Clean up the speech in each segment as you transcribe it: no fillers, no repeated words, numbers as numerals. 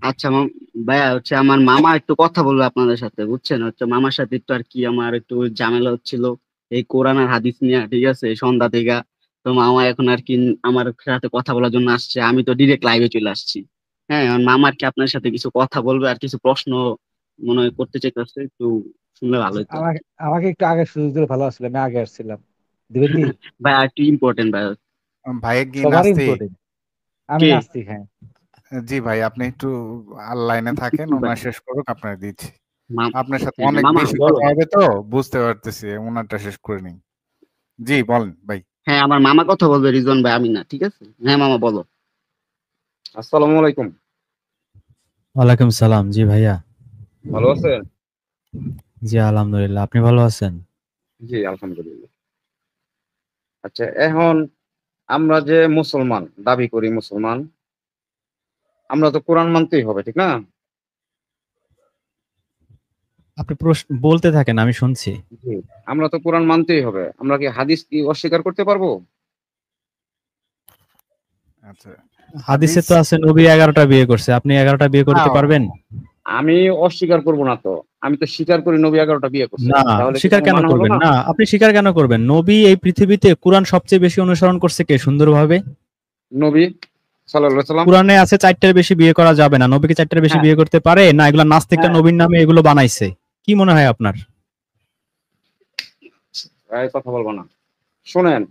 আচ্ছা ভাইয়া হচ্ছে আমার মামা একটু কথা বলবে আপনাদের সাথে, বুঝছেন? হচ্ছে মামার সাথে একটু আর কি আমার একটু ঝামেলা হচ্ছিল এই কোরআন আর হাদিস নিয়ে, ঠিক আছে, সন্ধ্যা থেকে। তো মামা এখন আর কি আমার সাথে কথা বলার জন্য আসছে, আমি তো ডিরেক্ট লাইভে চলে আসছি। হ্যাঁ, আমার মামার কি আপনার সাথে কিছু কথা বলবে আর কিছু প্রশ্ন মনে হয় করতে চাইতেছে, একটু শুনলে ভালো হতো আর আমাকে কি। আমাকে একটু আগে সুযোগ দিলে ভালো আসলে, আমি আগে আসছিলাম। দিবেন কি? ভাই একটু ইম্পর্টেন্ট ভাই। ভাই কি সবার নাস্তিক? ইম্পর্টেন্ট। আমি কে? নাস্তিক, হ্যাঁ। জি ভাই, আপনি একটু লাইনে থাকেন, কি ভাই? ওনার শেষ করুক, আপনার দিচ্ছি। মাম- আপনার সাথে হ্যাঁ অনেক মামা বেশি বলো। কথা হবে তো, বুঝতে পারতেছি, ওনারটা শেষ করে নিন। জি বলেন ভাই। হ্যাঁ আমার মামা কথা বলবে, রিজন ভাই, আমি না, ঠিক আছে? হ্যাঁ মামা বলো। আসসালামু আলাইকুম। ওয়ালাইকুম সালাম। জি ভাইয়া। ভালো আছেন? জি আলহামদুলিল্লাহ, আপনি ভালো আছেন? জি আলহামদুলিল্লাহ। আচ্ছা, এখন আমরা যে মুসলমান দাবি করি মুসলমান, আমরা তো কোরআন মানতেই হবে, ঠিক না? আপনি প্রশ্ন বলতে থাকেন, আমি শুনছি। জি, আমরা তো কোরআন মানতেই হবে। আমরা কি হাদিস কি অস্বীকার করতে পারবো? আচ্ছা, হাদিসে হাদিস তো আছে নবী 11টা বিয়ে করছে, আপনি 11টা বিয়ে না, করতে পারবেন? আমি অস্বীকার করব না তো। আমি তো স্বীকার করি নবী 11টা বিয়ে করছে। না, তাহলে কি স্বীকার আমার কেন মানা হলো করবেন না? না? আপনি স্বীকার কেন করবেন? নবী এই পৃথিবীতে কোরআন সবচেয়ে বেশি অনুসরণ করছে কে সুন্দরভাবে? নবী সাল্লাল্লাহু আলাইহি সাল্লাম। কোরআনে আছে 4টার বেশি বিয়ে করা যাবে না, নবীকে 4টার বেশি হ্যাঁ, বিয়ে করতে পারে না? এগুলা নাস্তিকরা হ্যাঁ, নবীর নামে এগুলো বানাইছে। কি মনে হয় আপনার? এই কথা বলবো না। শুনেন,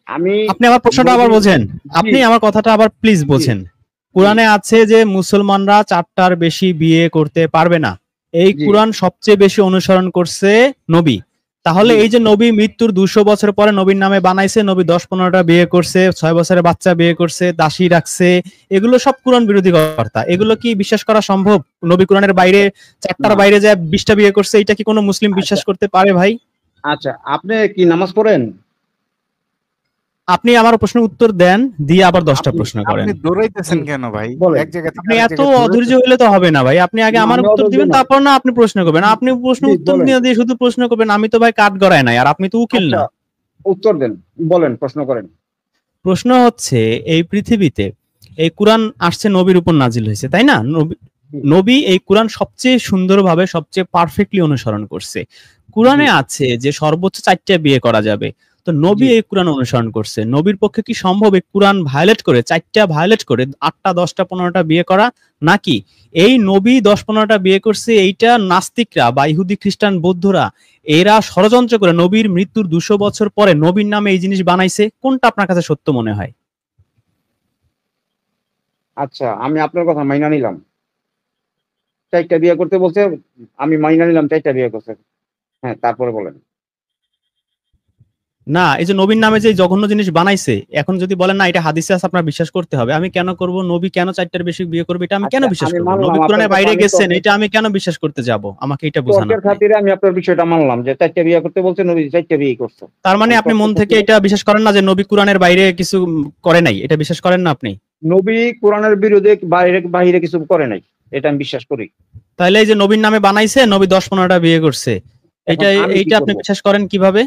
আমি আপনি আমার প্রশ্নটা আবার নবী। বোঝেন। জি, আপনি আমার কথাটা আবার প্লিজ জি, বোঝেন। জি, কোরআনে আছে যে মুসলমানরা 4টার বেশি বিয়ে করতে পারবে না। এই জি, কোরআন সবচেয়ে বেশি অনুসরণ করছে নবী। তাহলে জি। এই যে নবী মৃত্যুর 200 বছর পরে নবীর নামে বানাইছে, নবী 10-15টা বিয়ে করছে, 6 বছরের বাচ্চা বিয়ে করছে, দাসী রাখছে, এগুলো সব কোরআন বিরোধী কথা। এগুলো কি বিশ্বাস করা সম্ভব? নবী কোরআনের বাইরে 4টার না। বাইরে যায় 20টা বিয়ে করছে, এটা কি কোনো মুসলিম আচ্ছা, বিশ্বাস করতে পারে ভাই? আচ্ছা, আপনি কি নামাজ পড়েন? আপনি আমার প্রশ্নের উত্তর দেন, দিয়ে আবার 10টা আপনি প্রশ্ন করেন। আপনি জি, দৌড়াইতেছেন কেন ভাই? বলেন। এক জায়গা থেকে আপনি আরেক এত জায়গায় অধৈর্য দৌড়াইতেছেন। হইলে তো হবে না ভাই। আপনি আগে না, আমার আমি উত্তর অধৈর্য দিবেন, না। তারপর না আপনি প্রশ্ন করবেন। আপনি প্রশ্ন জি, উত্তর বলেন। দিয়ে শুধু প্রশ্ন করবেন, আমি তো ভাই কাঠ গড়ায় নাই, আর আপনি তো উকিল আচ্ছা, না। উত্তর দেন। বলেন, প্রশ্ন করেন। প্রশ্ন হচ্ছে, এই পৃথিবীতে এই কোরআন আসছে নবীর উপর নাজিল হয়েছে, তাই না? জি, নবী এই কোরআন সবচেয়ে সুন্দরভাবে সবচেয়ে পারফেক্টলি অনুসরণ করছে। জি, কোরআনে আছে যে সর্বোচ্চ 4টা বিয়ে করা যাবে। তো জি। নবী এই কোরআন অনুসরণ করছে, নবীর পক্ষে কি সম্ভব এই কোরআন ভায়োলেট করে 4টা ভায়োলেট করে 8টা 10টা 15টা বিয়ে করা? নাকি এই নবী 10-15টা বিয়ে করছে এইটা নাস্তিকরা বা ইহুদি খ্রিস্টান বৌদ্ধরা এরা ষড়যন্ত্র করে নবীর মৃত্যুর 200 বছর পরে নবীর নামে এই জিনিস বানাইছে? কোনটা আপনার কাছে সত্য মনে হয়? আচ্ছা, আমি আপনার কথা মাইনা নিলাম। 4টা বিয়ে করতে বলছে, আমি মাইনা নিলাম 4টা বিয়ে করছে। হ্যাঁ, তারপরে বলেন। না, এই যে নবীর নামে যে জঘন্য জিনিস বানাইছে, এখন যদি বলেন না এটা হাদিসে আছে আপনার বিশ্বাস করতে হবে, আমি কেন করব? নবী কেন 4টার বেশি বিয়ে করবে এটা আমি কেন আচ্ছা, বিশ্বাস আমি করব? মানলাম নবী আপনার কোরআনের কথা। বাইরে আমি গেছেন, তর্কের এটা আমি কেন বিশ্বাস করতে যাব? আমাকে এটা বুঝান তর্কের আপনি। খাতিরে আমি আপনার বিষয়টা মানলাম যে 4টা বিয়ে করতে বলছে, নবী 4টা বিয়ে করছে। তার মানে আমি আপনি মন তর্কের থেকে খাতিরে এটা বিশ্বাস করেন না যে নবী কোরআনের বাইরে কিছু করে নাই, এটা বিশ্বাস করেন না আপনি? নবী কোরআনের বিরুদ্ধে বাইরে বাহিরে কিছু করে নাই, এটা আমি বিশ্বাস করি। তাহলে এই যে নবীর নামে বানাইছে, নবী 10-15টা বিয়ে করছে, এখন এটা আমি কি এইটা আপনি করব? বিশ্বাস করেন কিভাবে?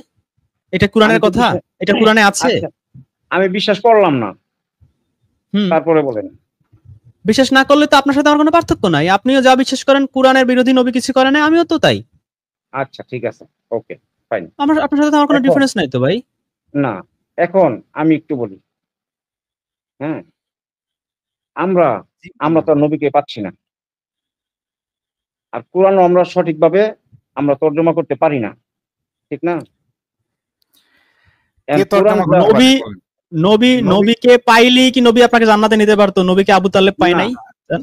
এটা আমি কোরআনের তো কথা? বিশ্বাস। এটা কোরআনে আছে? আচ্ছা, আমি বিশ্বাস করলাম না। হুম। তারপরে বলেন। বিশ্বাস না করলে তো আপনার সাথে আমার কোনো পার্থক্য নাই। আপনিও যা বিশ্বাস করেন কোরআনের বিরোধী, নবী কিছু করে নাই, আমিও তো তাই। আচ্ছা, ঠিক আছে, ওকে, ফাইন। আমার আপনার সাথে তো আমার কোনো এখন ডিফারেন্স নাই তো ভাই। না, এখন আমি একটু বলি। হ্যাঁ, আমরা আমরা তো আর নবীকে পাচ্ছি না। আর কোরআনও আমরা সঠিকভাবে আমরা তর্জমা করতে পারি না, ঠিক না? কে কোরআন তর্জমা যা। করতে নবী পারে বলেন? নবী নবী নবীকে পাইলি কি নবী আপনাকে জান্নাতে নিতে পারতো? নবীকে আবু তালেব পায় না, নাই,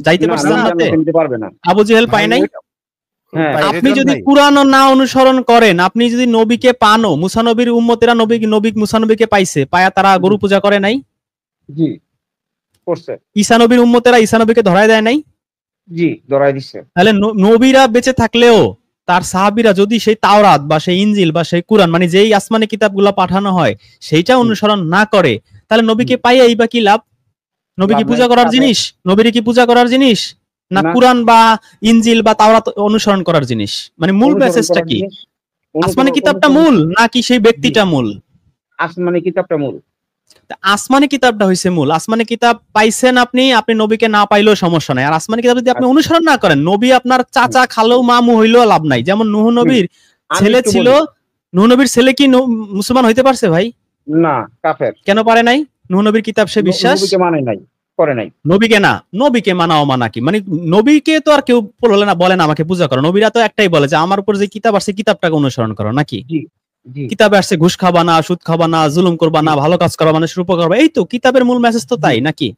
যাইতে না, পারছে নবী জান্নাতে? জান্নাতে নিতে পারবে না। আবু জেহেল ভাই পায় নাই? ওইটা হ্যাঁ, ভাই আপনি রেজন যদি ভাই, কুরআনও না অনুসরণ করেন, আপনি যদি নবীকে পানো, মুসা নবীর উম্মতেরা নবী নবী মুসা নবীকে পাইছে, পায়া তারা জি, গরু পূজা করে নাই? জি, করছে। ঈসা নবীর উম্মতেরা ঈসা নবীকে ধরায় দেয় নাই? জি, ধরাই দিচ্ছে। তাহলে নবীরা বেঁচে থাকলেও তার সাহাবীরা যদি সেই তাওরাত বা সেই ইনজিল বা সেই কুরআন মানে যেই আসমানি কিতাবগুলো পাঠানো হয় সেইটা হুম, অনুসরণ না করে, তাহলে হুম, নবীকে পাইয়াই বা কি লাভ? নবী কি লাভ নাই। পূজা করার তারপর জিনিস? নবীর কি পূজা করার জিনিস? না না, কুরআন বা ইনজিল বা তাওরাত অনুসরণ করার জিনিস? মানে মূল অনুসরণ মেসেজটা করার কি? জিনিস। আসমানি কিতাবটা অনুসরণ। মূল নাকি সেই জি, ব্যক্তিটা মূল? আসমানি কিতাবটা মূল। আসমানি কিতাবটা হইছে মূল। আসমানি কিতাব পাইছেন আপনি, আপনি নবীকে না পাইলেও সমস্যা নাই। আর আসমানি কিতাব যদি আপনি অনুসরণ না করেন, নবী আপনার চাচা খালু মামু হইলেও লাভ নাই। যেমন নূহ নবীর আমি ছেলে একটু ছিল, বলি। নূহ নবীর ছেলে কি মুসলমান হইতে পারছে ভাই? না, কাফের। কেন পারে নাই? নূহ নবীর কিতাব সে বিশ্বাস, নবীকে মানে নাই, করে নাই। নবীকে না, নবীকে মানা অমানা কি মানে? নবীকে তো আর কেউ বলে না আমাকে পূজা করো। নবীরা তো একটাই বলে যে আমার উপর যে কিতাব আসছে কিতাবটাকে অনুসরণ করো, নাকি? জি জি কিতাবে আসছে ঘুষ খাবা না, সুদ খাবা না, জুলুম করবা না, ভালো কাজ করবা, মানুষের উপকার করবা, এই তো কিতাবের মূল মেসেজ তো তাই, নাকি?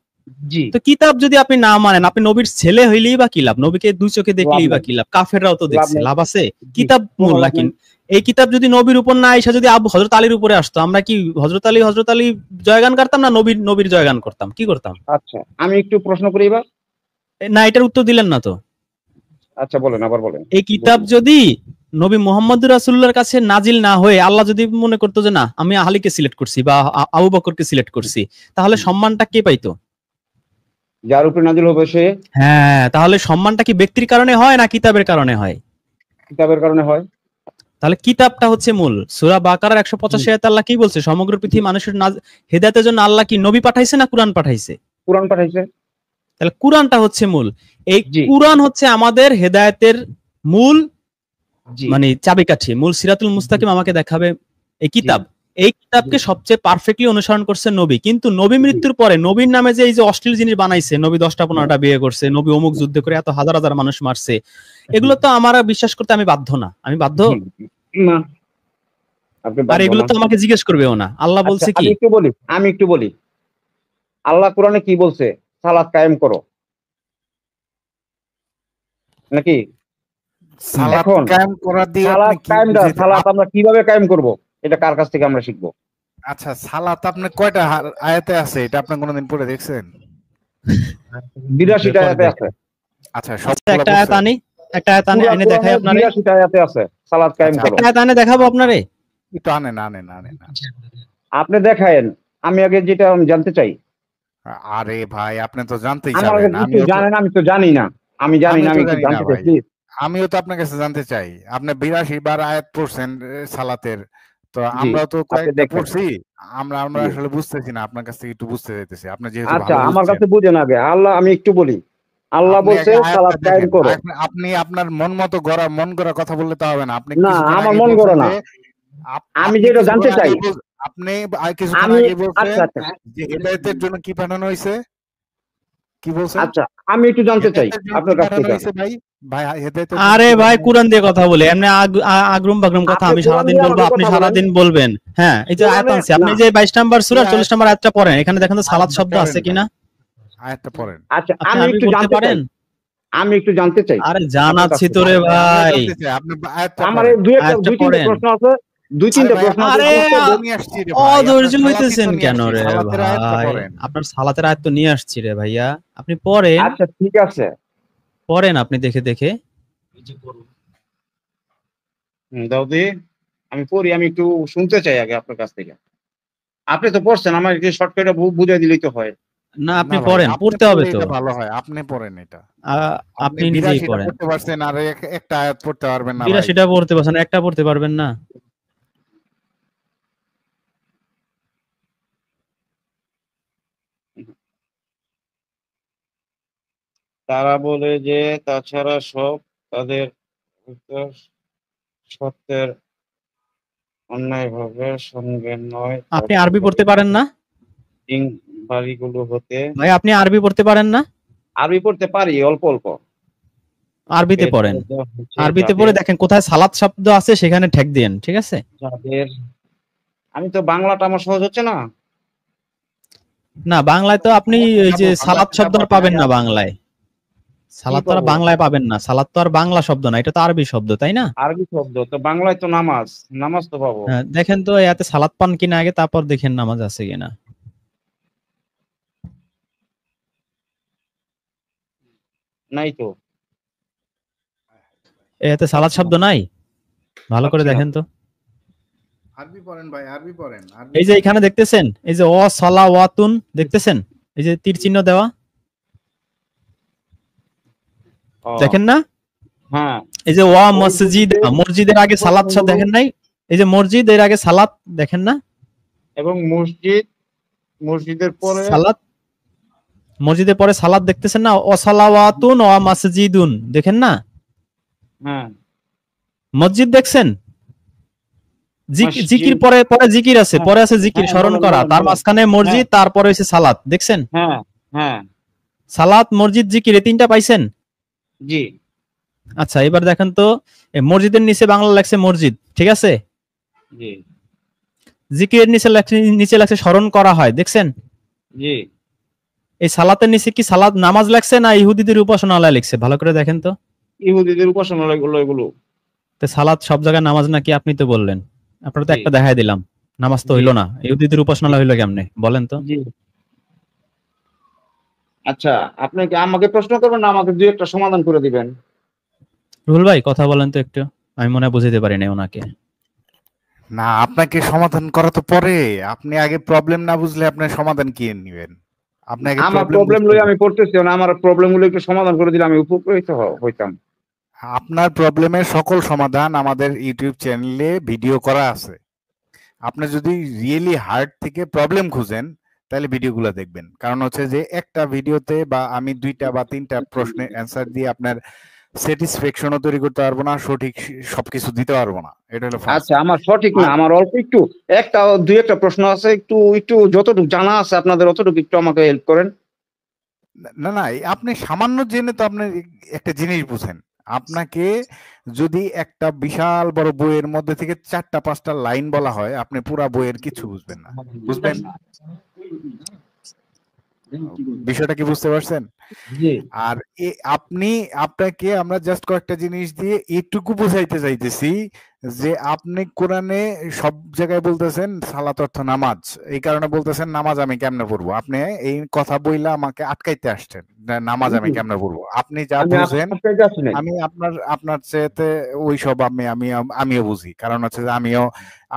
জি। তো কিতাব যদি আপনি না মানেন, আপনি নবীর ছেলে হইলেই বা কি লাভ? নবীকে দুই চোখে দেখলেই বা কি লাভ? কাফেররাও তো দেখছে, লাভ আছে? কিতাব মূল নাকি? এই কিতাব যদি নবীর উপর না এসে যদি হযরত আলীর উপরে আসতো, আমরা কি হযরত আলী জয়গান করতাম না নবীর জয়গান করতাম? কি করতাম? আচ্ছা, আমি একটু প্রশ্ন করি এবার। না, এটার উত্তর দিলেন না তো। আচ্ছা বলেন, আবার বলেন। এই কিতাব যদি নবী মুহাম্মদুর রাসূলুল্লাহর কাছে নাজিল না হয়ে আল্লাহ যদি মনে করতো যে না আমি আলীকে সিলেক্ট করছি বা আবু বকরকে সিলেক্ট করছি, তাহলে সম্মানটা কে পাইতো? যার উপরে নাজিল হবে সে। হ্যাঁ, তাহলে সম্মানটা কি ব্যক্তির কারণে হয় না কিতাবের কারণে হয়? কিতাবের কারণে হয়। তাহলে কিতাবটা হচ্ছে মূল। সূরা বাকারার 185 আয়াতে আল্লাহ কি বলছে? সমগ্র পৃথিবী মানুষের হেদায়েতের জন্য আল্লাহ কি নবী পাঠাইছে না কুরআন পাঠাইছে? কুরআন পাঠাইছে। তাহলে কুরআনটা হচ্ছে মূল। এই জি। কুরআন হচ্ছে আমাদের হেদায়েতের মূল জি। মানে চাবিকাঠি, মূল সিরাতুল মুস্তাকিম আমাকে দেখাবে এই কিতাব। এই কিতাবকে সবচেয়ে পারফেক্টলি অনুসরণ করছে নবী। কিন্তু নবী মৃত্যুর পরে নবীর নামে যে এই যে অশ্লীল জিনিস বানাইছে, নবী 10টা-15টা বিয়ে করছে, নবী অমুক যুদ্ধ করে এত হাজার হাজার মানুষ মারছে, এগুলো তো আমার আর বিশ্বাস করতে আমি বাধ্য না। আমি বাধ্য? না, আপনি আর এগুলো তো আমাকে জিজ্ঞেস করবেও না। আল্লাহ বলছে কি? আমি একটু বলি। আল্লাহ কোরআনে কি বলছে? সালাত কায়েম করো, নাকি? সালাত এখন কায়েম করা দিয়ে আপনি সালাত কি কায়েমটা, বুঝাইতে- সালাত আমরা কিভাবে কায়েম করব? এটা কার কাছ থেকে আমরা শিখবো? আচ্ছা, সালাত আপনি কয়টা আয়াতে আছে এটা আপনি কোনোদিন পড়ে দেখছেন? 82টা আয়াতে আছে। আচ্ছা, আচ্ছা, সবগুলা একটা আয়াত পড়ছেন? আনি, একটা আয়াত আনি এনে দেখাই আপনারে। 82টা আয়াতে আছে সালাত কায়েম আচ্ছা, করো। একটা আয়াত এনে দেখাবো আপনারে। একটু আনেন। আপনি দেখায়েন, আমি আগে যেটা আমি জানতে চাই। আরে ভাই, আপনি তো জানতেই আমার চাবেন। কিছু জানেন, আমি তো জানি না। আমি জানি না, আমি একটু জানতে চাই ভাই। প্লিজ। আমিও তো আপনার কাছে জানতে চাই। আপনি 82 বার আয়াত পড়ছেন সালাতের। তো জি, আমরাও তো আপনি কয়েকটা দেখেন। পড়ছি। আমরা জি। আসলে বুঝতেছি না, আপনার কাছ থেকে একটু বুঝতে চাইতেছি। আপনি যেহেতু আচ্ছা, ভালো আমার বুঝছেন, কাছে বুঝেন আগে। আল্লাহ, আমি একটু বলি। আল্লাহ আপনি বলছে আগে আয়াতটা সালাত কায়েম দেখেন। করো। আপনি আপনার মন মতো মন গড়া কথা বললে তো হবে না। আপনি না, কিছুক্ষণ আমার আগে মন বলছেন গড়া না। যে আমি আপনি যেটা কিছুক্ষণ জানতে চাই। আগে আপনি কিছুক্ষণ আমি আগে বলছেন আচ্ছা আচ্ছা যে হেদায়েতের জন্য কি পাঠানো হয়েছে? কি বলছেন? আচ্ছা, আমি একটু জানতে চাই হেদায়েতের জন্য কি আপনার কাছ পাঠানো থেকে। হয়েছে ভাই? ভাই, হেদায়েতের জন্য আরে কি ভাই, পাঠানো হয়েছে? কুরআন দিয়ে কথা বলে এমনি আগ্রুম বাগ্রুম কথা আপনি আমি কোরআন সারাদিন দিয়ে বলবো, আমাকে আপনি কথা বলেন। সারাদিন বলবেন। হ্যাঁ, এই যে আয়াত কোরআনে আনছি, আপনি না। যে 22 নাম্বার সূরা এই 40 নাম্বার আয়াতটা পড়েন, এখানে দেখেন তো সালাত আয়াতটা শব্দ পড়েন আছে ভাই। কিনা। আয়াতটা পড়েন। আচ্ছা, আপনি আমি আরবি একটু পড়তে জানতে চাই। পারেন? আমি একটু জানতে চাই আরে আপনার কাছ জানাচ্ছি থেকে। তোরে আমিও ভাই, জানতে চাই, আপনি আয়াতটা আমার পড়েন। দুই তিনটে পড়েন। প্রশ্ন আছে। দুই আরে তিনটে ভাই, প্রশ্ন আছে। আরে সালাতের তো নিয়ে আসছি রে ভাই। অধৈর্য আপনার সালাতই হইতেছেন তো নিয়ে কেন আসছি। রে সালাতের আয়াতটা ভাই? পড়েন। আপনার সালাতের আয়াত তো নিয়ে আসছি রে ভাইয়া, আপনি পড়েন। আচ্ছা, ঠিক আছে। পড়েন আপনি দেখে দেখে। দাউদি, আমি পড়ি, আমি একটু শুনতে চাই আগে আপনার কাছ থেকে। আপনি তো পড়ছেন, আমার একটু শর্টকাটে বুঝাই দিলেই তো হয়। না, আপনি না ভাই, পড়েন, আপনি পড়তে হবে পড়লে তো। এটা ভালো হয়। আপনি পড়েন এটা। আপনি আপনি নিজেই 82টা পড়েন। পড়তে পারছেন আর একটা আয়াত পড়তে পারবেন না ভাই। 82টা পড়তে পারছেন, একটা পড়তে পারবেন না? তারা বলে যে তাছাড়া সব তাদের সত্যের অন্যায়ভাবে সঙ্গে নয়। আপনি আরবি পড়তে পারেন না বাড়িগুলো হতে। ভাই? আপনি আরবি পড়তে পারেন না? আরবি পড়তে পারি অল্প অল্প। আরবিতে পড়েন। আরবিতে যাদের পড়ে দেখেন কোথায় সালাত শব্দ আছে সেখানে ঠেক দেন, ঠিক আছে? যাদের আমি তো বাংলাটা আমার সহজ হচ্ছে না। না, বাংলায় তো আপনি এই যে বাংলা সালাত শব্দ আর কিতাব পাবেন না আপনি- বাংলায়। সালাত তো আর পাবো? বাংলায় পাবেন না। সালাত তো আর বাংলা শব্দ না, এটা তো আরবি শব্দ, তাই না? আরবি শব্দ তো বাংলায় তো নামাজ, নামাজ তো পাবো। হ্যাঁ, দেখেন তো এতে সালাত পান কিনা আগে, তারপর দেখেন নামাজ আছে কিনা। নাই তো। এতে সালাত শব্দ নাই? ভালো করে পাচ্ছি না। দেখেন তো। আরবি পড়েন ভাই, আরবি পড়েন। এই যে এখানে দেখতেছেন, এই যে সালাওয়াতুন দেখতেছেন, এই যে তীর চিহ্ন দেওয়া, ও, দেখেন না? হ্যাঁ, এই যে মসজিদ, মসজিদের আগে সালাত দেখেন নাই? এই যে মসজিদ এর আগে সালাত দেখেন না? এবং মসজিদ মসজিদের পরে সালাত, মসজিদের পরে সালাত দেখতেছেন না, অসালাওয়াতুন ওয়া মাসজিদুন, দেখেন না? হ্যাঁ মসজিদ দেখছেন? মসজিদ। জিকির পরে পরে জিকির আছে, পরে আছে জিকির হ্যাঁ, স্মরণ বলেন, করা, বলেন, তার বলেন। মাঝখানে মসজিদ, তারপরে হচ্ছে সালাত, দেখছেন? হ্যাঁ হ্যাঁ সালাত, মসজিদ, জিকির, এই তিনটা পাইছেন? জি আচ্ছা, এবার দেখেন তো, মসজিদের নিচে বাংলা লেখছে মসজিদ, ঠিক আছে? জি জিকিরের নিচে লেখছে স্মরণ করা হয়, দেখছেন? জি এই সালাতের নিচে কি সালাত নামাজ লেখছে না ইহুদিদের উপাসনালয় লিখছে? ভালো করে দেখেন তো। ইহুদিদের উপাসনালয় এগুলো। তো সালাত সব জায়গায় নামাজ নাকি? আপনি তো বললেন, আপনারা তো জি। একটা দেখাই দিলাম, নামাজ তো জি। হইলো না, ইহুদিদের উপাসনালয় হইলো কেমনে বলেন তো? জি আচ্ছা, আপনি কি আমাকে প্রশ্ন করবেন না আমাকে দুই একটা সমাধান করে দিবেন? রুহুল ভাই কথা বলেন তো একটু, আমি মনে হয় বুঝাতে পারি না ওনাকে। না, আপনাকে সমাধান করা তো পরে, আপনি আগে প্রবলেম না বুঝলে আপনার সমাধান কি নেবেন? আপনি আগে আমার প্রবলেম প্রবলেম লই আমি পড়তেছি না, আমার প্রবলেম গুলো একটু সমাধান করে দিলে আমি উপকৃত হইতাম। আপনার প্রবলেমের সকল সমাধান আমাদের ইউটিউব চ্যানেলে ভিডিও করা আছে। আপনি যদি রিয়েলি হার্ট থেকে প্রবলেম খুঁজেন তাহলে ভিডিওগুলো দেখবেন। কারণ হচ্ছে যে একটা ভিডিওতে বা আমি 2টা বা 3টা প্রশ্নের অ্যান্সার দিয়ে আপনার স্যাটিসফ্যাকশনও তৈরি করতে পারবো না, সঠিক সবকিছু দিতে পারবো না। এটা হলো ফার্স্ট। আচ্ছা, আমার সঠিক না, আমার অল্প একটু দুই একটা প্রশ্ন আছে, একটু যতটুকু জানা আছে আপনাদের অতটুকু একটু আমাকে হেল্প করেন। না না, আপনি সামান্য জেনে তো আপনি একটা জিনিস বুঝেন। আপনাকে যদি একটা বিশাল বড় বইয়ের মধ্যে থেকে 4টা 5টা লাইন বলা হয়, আপনি পুরা বইয়ের কিছু বুঝবেন না। বুঝবেন বিষয়টা কি বুঝতে পারছেন? জি আর আপনাকে আমরা জাস্ট কয়েকটা জিনিস দিয়ে এইটুকু বোঝাইতে চাইতেছি যে আপনি কোরআনে সব জায়গায় বলতেছেন সালাত অর্থ নামাজ, এই কারণে বলতেছেন নামাজ আমি কেমনে পড়বো। আপনি এই কথা বইলা আমাকে আটকাইতে আসছেন, নামাজ আমি কেমনে পড়বো। আপনি যা আমি বুঝেন আপনার কাছে আসি নাই। আমি আপনার চেয়েতে ওইসব আমিও বুঝি। কারণ হচ্ছে যে আমিও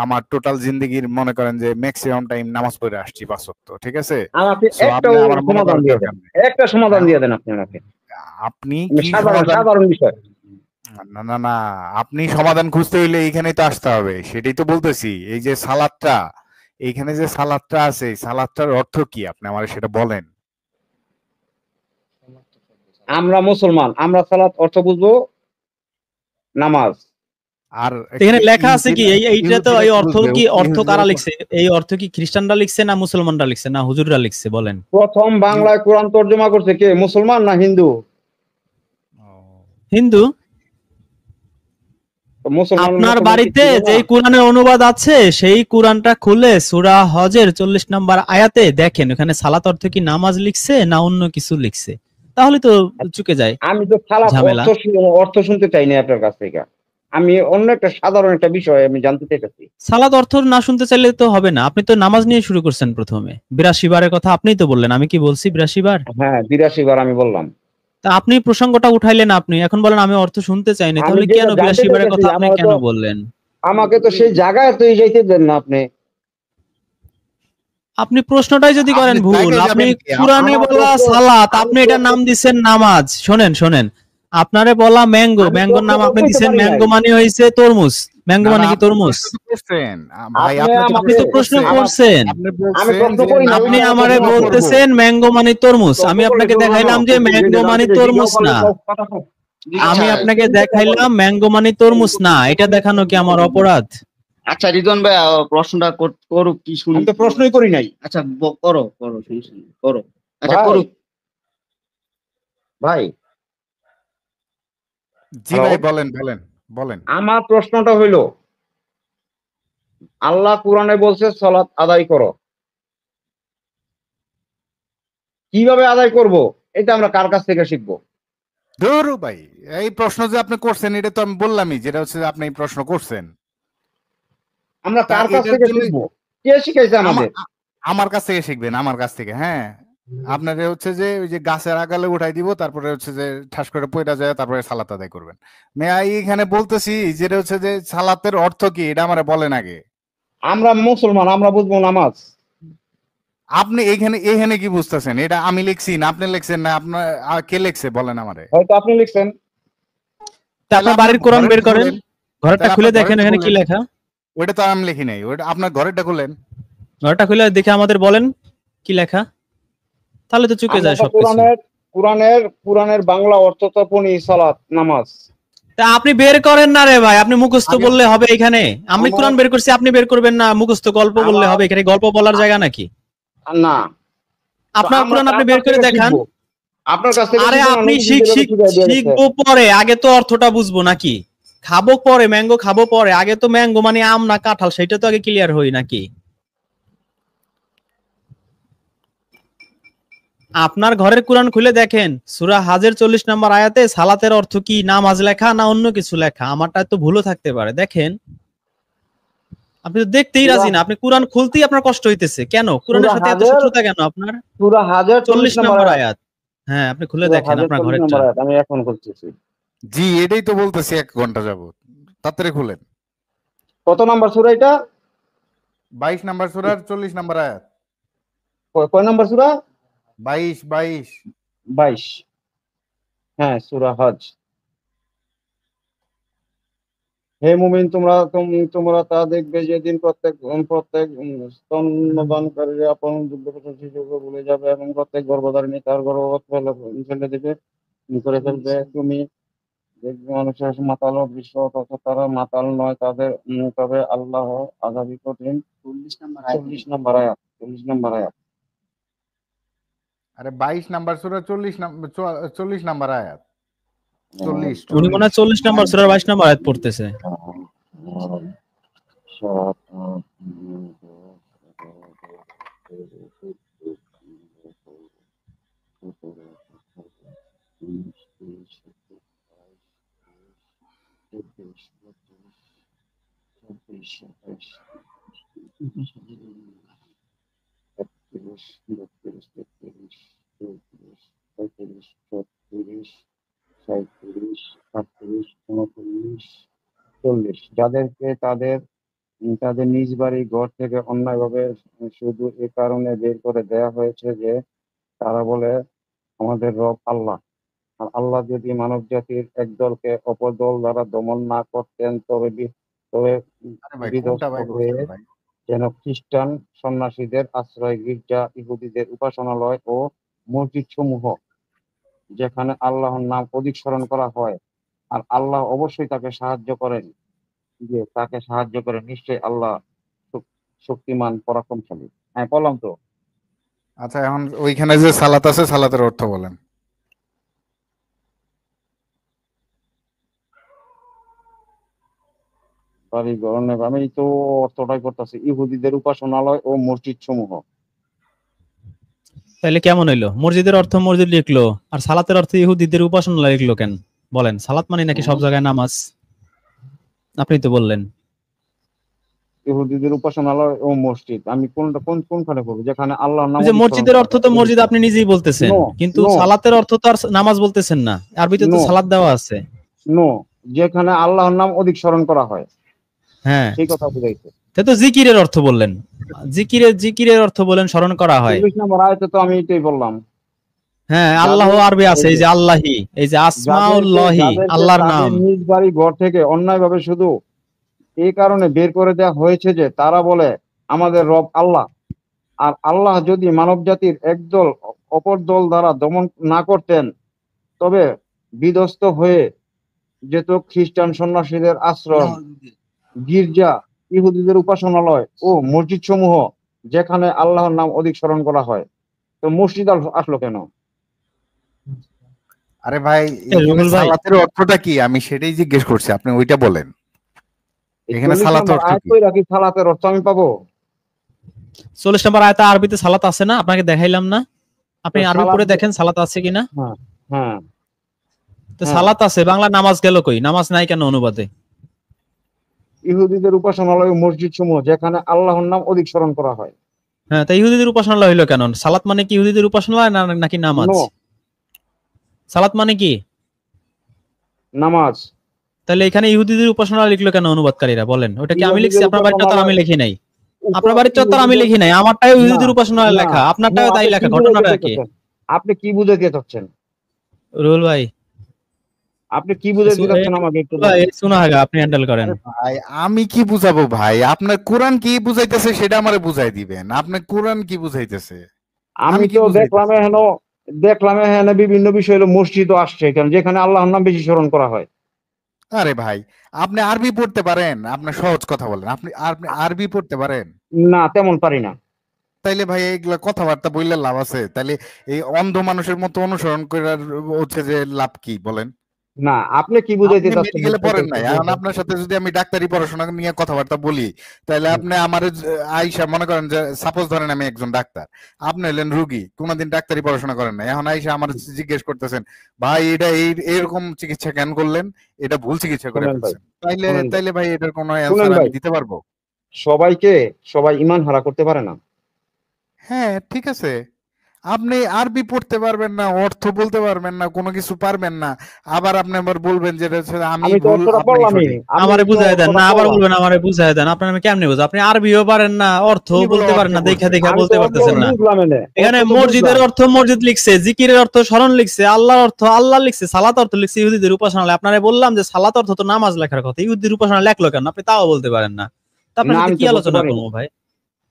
আমার টোটাল জিন্দেগির মনে করেন যে ম্যাক্সিমাম টাইম নামাজ পড়ে আসছি 5 ওয়াক্ত, ঠিক আছে? আমাকে So একটা আপনি আমার মনে সমাধান করার দিয়ে দরকার দেন, নেই। একটা সমাধান দিয়ে দেন আপনি আমাকে। আপনি আমি কি সাধারণ সমাধান? সাধারণ বিষয়। না না না, আপনি সমাধান খুঁজতে হইলে এইখানেই তো আসতে হবে, সেটাই তো বলতেছি। এই যে সালাদটা, এইখানে যে সালাদটা আছে, এই সালাদটার অর্থ কি আপনি আমার সেটা বলেন। আমরা মুসলমান, আমরা সালাত অর্থ বুঝবো নামাজ। আর এখানে লেখা আছে কি এইটা তো, এই অর্থ কি, অর্থ কারা ইহুদিরা- লিখছে? এই অর্থ কি খ্রিস্টানরা লিখছে না মুসলমানরা লিখছে না হুজুররা লিখছে বলেন? প্রথম বাংলায় কোরআন তর্জমা করছে কে, মুসলমান না হিন্দু? হিন্দু। মুসলমান আপনার মুসলমান বাড়িতে কি ছিল না? যে কোরআনের অনুবাদ আছে সেই কোরআনটা খুলে সূরা হজের 40 নম্বর আয়াতে দেখেন, ওখানে সালাত অর্থ কি নামাজ লিখছে না অন্য কিছু লিখছে, তাহলে তো চুকে যায় আমি তো সালাত ঝামেলা। অর্থ শুনতে চাই না আপনার কাছ থেকে, আমি অন্য একটা সাধারণ একটা বিষয় আমি জানতে চাইতেছি। সালাত অর্থ না শুনতে চাইলে তো হবে না। আপনি তো নামাজ নিয়ে শুরু করছেন প্রথমে, 82 বারের কথা আপনিই তো বললেন, আমি কি বলছি 82 বার? হ্যাঁ 82 বার আমি বললাম। তা আপনি প্রসঙ্গটা উঠাইলেন, আপনি এখন বলেন আমি অর্থ শুনতে চাই না, আমি তাহলে যেটা কেন জানতে 82 বারের চাইতেছি, কথা আপনি আমার কেন তো- বললেন? আমাকে তো সেই জায়গায় তো যাইতে দেন না আপনি। আপনি প্রশ্নটাই যদি আপনি করেন ভুল, জায়গায় আপনি যাবেন কি? কোরআনে আমার বলা প্রশ্ন- সালাত, আমি আপনি এটার প্রশ্ন- নাম দিচ্ছেন নামাজ। শোনেন, আপনারে বলা ম্যাঙ্গো, আমি ম্যাঙ্গোর নাম প্রশ্ন আপনি করতে দিচ্ছেন পারি ম্যাঙ্গো নাই। মানে হইছে তরমুজ, ম্যাঙ্গো না, মানে না, কি আপনি তরমুজ? প্রশ্ন তো করছেন। ভাই আপনি আপনি তো প্রশ্ন করছেন। করছেন, আপনি আমি বলছেন প্রশ্ন যে করি না, আপনি আমি আমারে প্রশ্ন করবো। বলতেছেন ম্যাঙ্গো মানে তরমুজ, প্রশ্ন আমি করলে আপনাকে চলবে দেখাইলাম না, যে প্রশ্ন ম্যাঙ্গো যদি মানে জানতে চাই, তরমুজ জিজ্ঞাসা না। করলে কথা কও। আমি আচ্ছা, আপনাকে চিন্তা দেখাইলাম ম্যাঙ্গো মানে তরমুজ না, এটা দেখানো কি আমার অপরাধ? আচ্ছা রিদওয়ান ভাই প্রশ্নটা করুক, কি শুনি। আমি তো প্রশ্নই করি নাই। আচ্ছা করো সমস্যা নেই, করো। আচ্ছা ভাই, করুক। ভাই জি হ্যালো? ভাই, বলেন। আমার প্রশ্নটা হইলো, আল্লাহ কোরআনে বলছে সালাত আদায় করো, কিভাবে আদায় করব এটা আমরা কার কাছ থেকে শিখবো? ধুরু ভাই, এই প্রশ্ন যে আপনি করছেন এটা তো আমি বললামই, যেটা হচ্ছে যে আপনি এই প্রশ্ন করছেন। আমরা তা কার কাছ এটার থেকে জন্য শিখবো? কে শিখাইছে আমাদের? আমার কাছ থেকে শিখবেন, আমার কাছ থেকে। হ্যাঁ, আপনাকে হচ্ছে যে ওই যে গাছের আগালে উঠাই দিব, তারপরে হচ্ছে যে ঠাস করে পয়টা যায়, তারপরে সালাত আদায় করবেন। এখানে বলতেছি যেটা হচ্ছে যে সালাতের অর্থ কি এটা আমারে বলেন আগে। আমরা মুসলমান, আমরা বুঝবো নামাজ। আপনি এখানে কি বুঝতেছেন? এটা আমি লিখছি না আপনি লিখছেন না আপনার কে লিখছে বলেন আমারে। হয়তো আপনি লিখছেন। তা আপনার বাড়ির কোরআন বের করেন, ঘরটা তাহলে খুলে আপনার দেখেন ঘরেরটা এখানে কি খুলেন। লেখা। ওইটা তো আমি লিখি নাই, ওইটা আপনার ঘরেরটা খুলেন। ঘরটা খুলে দেখে আমাদের বলেন কি লেখা? তাহলে তো চুকে আমরা যায় তো সবকিছু। কোরআনের বাংলা অর্থ তো পড়ি সালাত নামাজ। তা আপনি বের করেন না রে ভাই, আপনি মুখস্থ আমি- বললে হবে এখানে? আমি আমার- কোরআন বের করছি, আপনি বের করবেন না? মুখস্থ গল্প বললে আমার- হবে? এখানে গল্প বলার জায়গা নাকি? না, আপনার আমরা কোরআন আপনি কার বের কাছ করে থেকে দেখান। শিখবো? আপনার কাছ থেকে আরে শিখবো না, আপনি নবীজি যেভাবে শিখাই দিয়ে গেছে। শিখবো পরে, আগে তো অর্থটা বুঝবো নাকি? খাবো পরে, ম্যাঙ্গো খাবো পরে, আগে তো ম্যাঙ্গো মানে আম না কাঁঠাল সেটা তো আগে ক্লিয়ার হই নাকি? আপনার ঘরের কোরআন খুলে দেখেন, সূরা হাজের 40 নম্বর আয়াতে সালাতের অর্থ কি নামাজ লেখা না অন্য কিছু লেখা? আমারটা তো ভুলও থাকতে পারে, দেখেন। আপনি তো দেখতেই রাজি না, আপনি কোরআন খুলতেই আপনার কষ্ট হইতেছে কেন? কোরআনের সাথে এত শত্রুতা কেন আপনার? সূরা হাজের 40 নম্বর নম্বর আয়াত। হ্যাঁ, আপনি খুলে সূরা দেখেন হাজের আপনার 40 ঘরেরটা। নম্বর আয়াত আমি এখন করতেছি। জি, এটাই তো বলতেছি 1 ঘন্টা যাবত। তাড়াতাড়ি খুলেন। কত নাম্বার সূরা এটা? 22 নাম্বার সূরার 40 নাম্বার আয়াত। কয় নাম্বার সূরা? 22 22। হ্যাঁ, সূরা হজ। হে মুমিন, তোমরা তা দেখবে যেদিন প্রত্যেক স্তন্যদানকারীরা আপন দুর্দশা শিশুকে ভুলে যাবে এবং প্রত্যেক গর্ভধারিণী তার গর্ভপাত ফেলে দেবে করে ফেলবে। তুমি দেখবে মানুষের মাতাল ও বিশ্ব, অথচ তারা মাতাল নয়, তবে আল্লাহ আযাবই কঠিন। 40 নম্বর আয়াত। 40 নম্বর আয়াত। আরে 22 নাম্বার সূরা 40 নাম্বার আয়াত। 40 উনি মনে হয় 40 নম্বর সূরার 22 নম্বর আয়াত পড়তেছে। যাদেরকে তাদের নিজ বাড়ি ঘর থেকে অন্যায়ভাবে শুধু এ কারণে বের করে দেয়া হয়েছে যে তারা বলে আমাদের রব আল্লাহ। আর আল্লাহ যদি মানব জাতির একদলকে অপর দল দ্বারা দমন না করতেন তবে আরে ভাই কোনটা বিধ্বস্ত ভাই হয়ে বলছেন ভাই? যেন খ্রিস্টান সন্ন্যাসীদের আশ্রয় গির্জা, ইহুদিদের উপাসনালয় ও মসজিদ সমূহ, যেখানে আল্লাহর নাম অধিক স্মরণ করা হয়। আর আল্লাহ অবশ্যই তাকে সাহায্য করেন, নিশ্চয়ই আল্লাহ শক্তিমান পরাক্রমশালী। হ্যাঁ, বললাম তো। আচ্ছা, এখন ওইখানে যে সালাত আছে সালাতের অর্থ বলেন। আমি তো অর্থটাই করতেছি, ইহুদিদের উপাসনালয় ও মসজিদ সমূহ। তাহলে কেমন হইলো? মসজিদের অর্থ মসজিদ লিখলো, আর সালাতের অর্থ ইহুদিদের উপাসনালয় লিখলো কেন? বলেন, সালাত মানে নাকি সব জায়গায় নামাজ? আপনি তো বললেন ইহুদিদের উপাসনালয় ও মসজিদ, আমি কোনখানে করবো যেখানে আল্লাহর নাম ওই যে মসজিদের অর্থ তো মসজিদ আপনি নিজেই বলতেছেন, কিন্তু সালাতের অর্থ তো আর নামাজ বলতেছেন না। আরবিতে তো সালাত দেওয়া আছে। যেখানে আল্লাহর নাম অধিক স্মরণ করা হয়, হ্যাঁ, সেই কথা বুঝাইছে। সে তো জিকিরের অর্থ বললেন, জিকিরের অর্থ বলেন স্মরণ করা হয়। 40 নম্বর আয়াতে তো আমি এটাই বললাম। হ্যাঁ, আল্লাহ আরবি আছে, এই যে আল্লাহি, এই যে আসমাউল্লাহি, আল্লাহর নাম। নিজ বাড়ি ঘর থেকে অন্যায়ভাবে শুধু এই কারণে বের করে দেওয়া হয়েছে যে তারা বলে আমাদের রব আল্লাহ। আর আল্লাহ যদি মানব জাতির একদল অপর দল দ্বারা দমন না করতেন তবে বিধ্বস্ত হয়ে যেত খ্রিস্টান সন্ন্যাসীদের আশ্রম, গির্জা, ইহুদিদের উপাসনালয় ও মসজিদ সমূহ, যেখানে আল্লাহর নাম অধিক স্মরণ করা হয়। তো মসজিদ আসলো কেন? আরে ভাই, এখানে সালাতের অর্থটা কি আমি সেটাই জিজ্ঞেস করছি, আপনি ওইটা বলেন। এখানে সালাতের অর্থ কি? সালাতের অর্থ আমি পাবো? 40 নম্বর আয়াতে আরবিতে সালাত আছে না? আপনাকে দেখাইলাম না? আপনি আরবি পড়ে দেখেন সালাত আছে কিনা। হ্যাঁ, তো সালাত আছে, বাংলা নামাজ গেল কই? নামাজ নাই কেন অনুবাদে? ইহুদিদের উপাসনালয় ও মসজিদ সমূহ, যেখানে আল্লাহর নাম অধিক স্মরণ করা হয়। হ্যাঁ, তাই ইহুদিদের উপাসনালয় হইলো কেন? সালাত মানে কি ইহুদিদের উপাসনালয় নাকি নামাজ? সালাত মানে কি? নামাজ। তাহলে এখানে ইহুদিদের উপাসনালয় লিখলো কেন অনুবাদকারীরা? বলেন, ওটা কি আমি লিখছি? আপনার বাড়িটা তো আমি লিখি নাই। আপনার বাড়িটা তো আমি লিখি নাই, আমারটাও ইহুদিদের উপাসনালয় লেখা, আপনারটাও তাই লেখা। ঘটনাটা কি? আপনি কি বুঝাতে চাচ্ছেন রুল ভাই? আপনি কি বুঝাতে চাচ্ছেন আমাকে একটু ভাই শোনা হাগা, আপনি হ্যান্ডেল করেন। ভাই আমি কি বুঝাবো ভাই? আপনার কোরআন কি বুঝাইতেছে সেটা আমারে বুঝাই দিবেন। আপনার কোরআন কি বুঝাইতেছে? আমি কি তো বুঝাইতেছি? দেখলাম এখানে বিভিন্ন বিষয় হলো মসজিদও আসছে এখানে, যেখানে আল্লাহর নাম বেশি স্মরণ করা হয়। আরে ভাই, আপনি আরবি পড়তে পারেন? আপনি সহজ কথা বলেন, আপনি আরবি পড়তে পারেন? না, তেমন পারি না। তাইলে ভাই এইগুলা কথাবার্তা বললে লাভ আছে? তাইলে এই অন্ধ মানুষের মতো অনুসরণ করে হচ্ছে যে লাভ কি বলেন? না, আপনি কি বুঝাইতে আপনি চাচ্ছেন মেডিকেলে বুঝতে পড়েন নাই, চাচ্ছি। এখন আপনার সাথে যদি আমি ডাক্তারি পড়াশোনা নিয়ে কথাবার্তা বলি, তাহলে আপনি আমার আইসা মনে করেন যে সাপোজ ধরেন আমি একজন ডাক্তার, আপনি হলেন রুগী, কোনোদিন ডাক্তারি পড়াশোনা করেন নাই, এখন আইসা আমার জিজ্ঞেস করতেছেন ভাই এটা এইরকম চিকিৎসা কেন করলেন, এটা ভুল চিকিৎসা করে শুনেন ভাই, ফেলছেন, তাইলে শুনেন ভাই, তাইলে ভাই এটার কোনো শুনেন অ্যান্সার ভাই, আমি দিতে পারবো? সবাই ইমান হারা করতে পারে না। হ্যাঁ ঠিক আছে, আপনি আরবি পড়তে পারবেন না, অর্থ বলতে পারবেন না, কোনো কিছু পারবেন না, আবার আপনি আবার বলবেন যে এটা হচ্ছে আমি আমি তো ভুল অর্থটা আপনি পড়লামই, সঠিক। আমি আমারে তো বুঝাই দেন অর্থটা না, আবার পড়লাম। বলবেন আমারে বুঝাই দেন। আপনার আমি কেমনে বুঝ? আপনি আরবিও পারেন না, অর্থ কি বলে বলতে পারেন অর্থ না, দেখা বলছেন? দেখা আমি তো বলতে অর্থ পারতেছেন না। বুঝলাম এনে, এখানে অর্থ তো মসজিদের বুঝলাম। অর্থ মসজিদ লিখছে, জিকিরের অর্থ স্মরণ লিখছে, আল্লাহর অর্থ আল্লাহ লিখছে, সালাত অর্থ লিখছে ইহুদিদের উপাসনালয়। আপনারা বললাম যে সালাত অর্থ তো নামাজ লেখার কথা, ইহুদিদের উপাসনা লেখলো কেন? আপনি তাও বলতে পারেন না। তো আপনার না, সাথে আমি কি তো বলতে আলোচনা পারি না। করবো ভাই?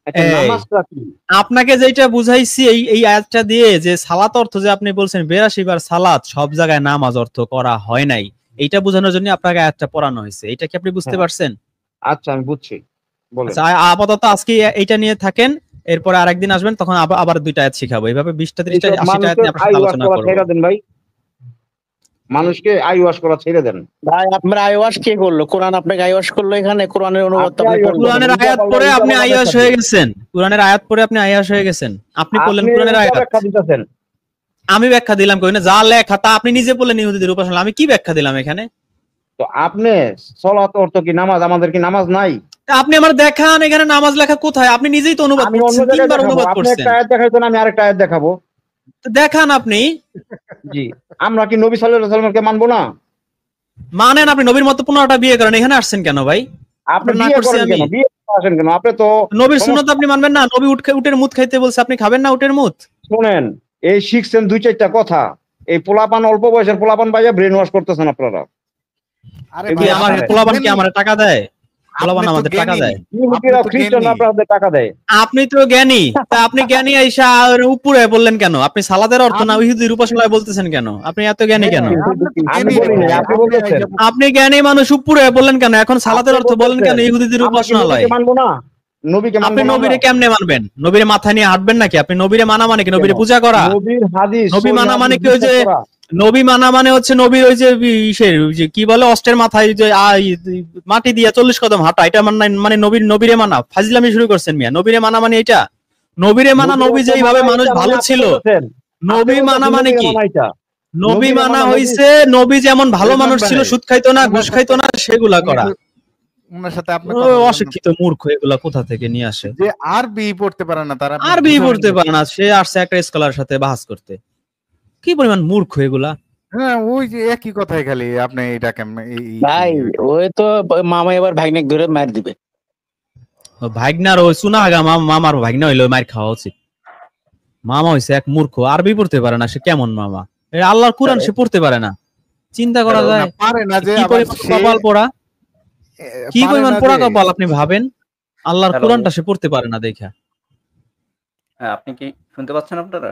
আচ্ছা, এই নামাজটা কি? আপনাকে যেটা বুঝাইছি এই আয়াতটা দিয়ে, যে সালাত অর্থ যে আপনি বলছেন 82 বার সালাত, সব জায়গায় নামাজ অর্থ করা হয় নাই, এইটা বোঝানোর জন্য আপনাকে আয়াতটা পড়ানো হয়েছে। এটা কি আপনি বুঝতে হ্যাঁ, পারছেন? আচ্ছা, আমি বুঝছি, বলেন। আচ্ছা, আপাতত আজকে এইটা নিয়ে থাকেন, এরপরে আরেকদিন আসবেন, তখন আবার দুইটা আয়াত শিখাবো। এইভাবে 20টা 30টা এইসব 80টা আয়াত মানুষের নিয়ে আপনার আই সাথে ওয়াশ আলোচনা করা করবো। ছেড়ে দেন ভাই, মানুষকে আই ওয়াশ করা ছেড়ে দেন। ভাই আপনার আইওয়াশ কে করলো? কোরআন আপনাকে আইওয়াশ করলো? এখানে কোরআনের অনুবাদ তো আপনি আপনি আইওয়াশ করলেন করেন, কোরআনের না। আয়াত পড়ে আপনি আইয়াস হয়ে গেছেন। কোরআনের আয়াত পড়ে আপনি আইয়াস হয়ে গেছেন। আপনি বললেন আপনি কোরআনের উল্টা আয়াত, ব্যাখ্যা দিতেছেন। আমি ব্যাখ্যা দিলাম কই না? যা লেখা তা আপনি নিজে বললেন ইহুদিদের উপাসনা, আমি কি ব্যাখ্যা দিলাম এখানে? তো আপনি সলাত অর্থ কি নামাজ? আমাদের কি নামাজ নাই? তা আপনি আমার দেখান এখানে নামাজ লেখা কোথায়? আপনি নিজেই তো অনুবাদ আমি অন্য করছেন, জায়গায় 3 বার দেখাবো, অনুবাদ আপনি করছেন। একটা আয়াত দেখাইছেন, আমি আরেকটা আয়াত দেখাবো। তো দেখান আপনি। জি, আমরা কি নবী সাল্লাল্লাহু আলাইহি ওয়াসাল্লামকে মানবো না? মানেন, আপনি নবীর মতো 15টা বিয়ে করেন, এখানে আসছেন কেন ভাই? আপনি আপনার না বিয়ে করছি করেন আমি। কেন? বিয়ে করতে আসেন কেন? আপনি তো নবীর সুন্নত সমস্যা। আপনি মানবেন না? নবী উটের মুত খাইতে বলছে, আপনি খাবেন না উটের মুত? শুনেন, এই শিখছেন 2-4টা কথা, এই পোলাপান, অল্প বয়সের পোলাপান ভাইয়া ব্রেন ওয়াশ করতেছেন আপনারা। আরে কি ভাই আমার আপনি তো পোলাপান কি জ্ঞানী, আমারে টাকা দেয়? পোলাপান আপনি তো আমাদের টাকা জ্ঞানী, দেয়। আপনি ইহুদিরা তো খ্রিস্টান জ্ঞানী। আপনাদের টাকা দেয়। আপনি তো জ্ঞানী, তা আপনি জ্ঞানী আইসা আর উপরে বললেন কেন? আপনি সালাদের অর্থ না ইহুদির উপাসনায় বলতেছেন কেন? আপনি এত জ্ঞানী কেন? হ্যাঁ, আপনি তো আমি জ্ঞানী বলি নাই, ভাই, আপনি বলতেছেন। আপনি জ্ঞানী মানুষ, উপরে বললেন কেন? এখন সালাদের আপনি অর্থ বলেন কেন বলতেছেন ইহুদিদের আমরা কি উপাসনালয়? নবীকে মানবো না? নবীকে আপনি মানবো না আমরা? নবীরে কেমনে মানবেন? নবীরে মাথা নিয়ে হাঁটবেন নাকি? আপনি নবীরে মানা মানে কি? নবীরে কেন? পূজা করা? নবীর হাদিস, নবী সহি মানা মানে হাদিস কি? ওই যে বিশ্বাস করা। নবী মানা মানে হচ্ছে নবীর ওই যে ইসের ওই যে কি বলে অস্ত্রের মাথায় যে মাটি দিয়া 40 কদম হাঁটা, এটা মানে নবীরে মানা? ফাজলামি শুরু করছেন মিয়া। নবীরে মানা মানে এটা? নবীরে মানা, নবীর নবী অর্থ যেইভাবে মানা মানুষ এটা ভালো মানে আপনি ছিল। বলতেছেন। নবী আপনি মানা বলতেছেন মানে নবীরে কি? মানা এটা। নবী নবীরে মানা মানা, নবী হইছে নবী যেমন ভালো রেজওয়ান মানুষ ছিল, ভাই, সুদ খাইতো না, ওনার ঘুষ খাইতো সাথে না, সেগুলা করা। ওনার সাথে আপনি ও, কথা বলবেন না। অশিক্ষিত মূর্খ, এগুলা কোথা থেকে নিয়ে আসে? যে আরবি পড়তে পারে না তারা আপনি আরবি বুঝাবেন পড়তে না। পারে না, সে আসছে একটা স্কলার সাথে বাহাস করতে। কি পরিমাণ মূর্খ এগুলা! হ্যাঁ ওই যে একই কথাই, খালি আপনি এটা কেমন ভাই ওই তো মামা এবার ভাগ্নে ধরে মার দিবে। ভাগনার ওই চুনা আগা মামার ভাগনা হইলো মার খাওয়া উচিত। মামা হইছে এক মূর্খ, আরবি পড়তে পারে না, সে কেমন মামা? আল্লাহর কোরআন সে পড়তে পারে না, চিন্তা করা যায়। পারে না যে কি আবার পরিমাণ সে কপাল পোড়া, কি পারে পরিমাণ না পোড়া যে কপাল আপনি ভাবেন। আল্লাহর হ্যালো, কোরআনটা সে পড়তে পারে না দেখা। হ্যাঁ, আপনি কি শুনতে পাচ্ছেন আপনারা?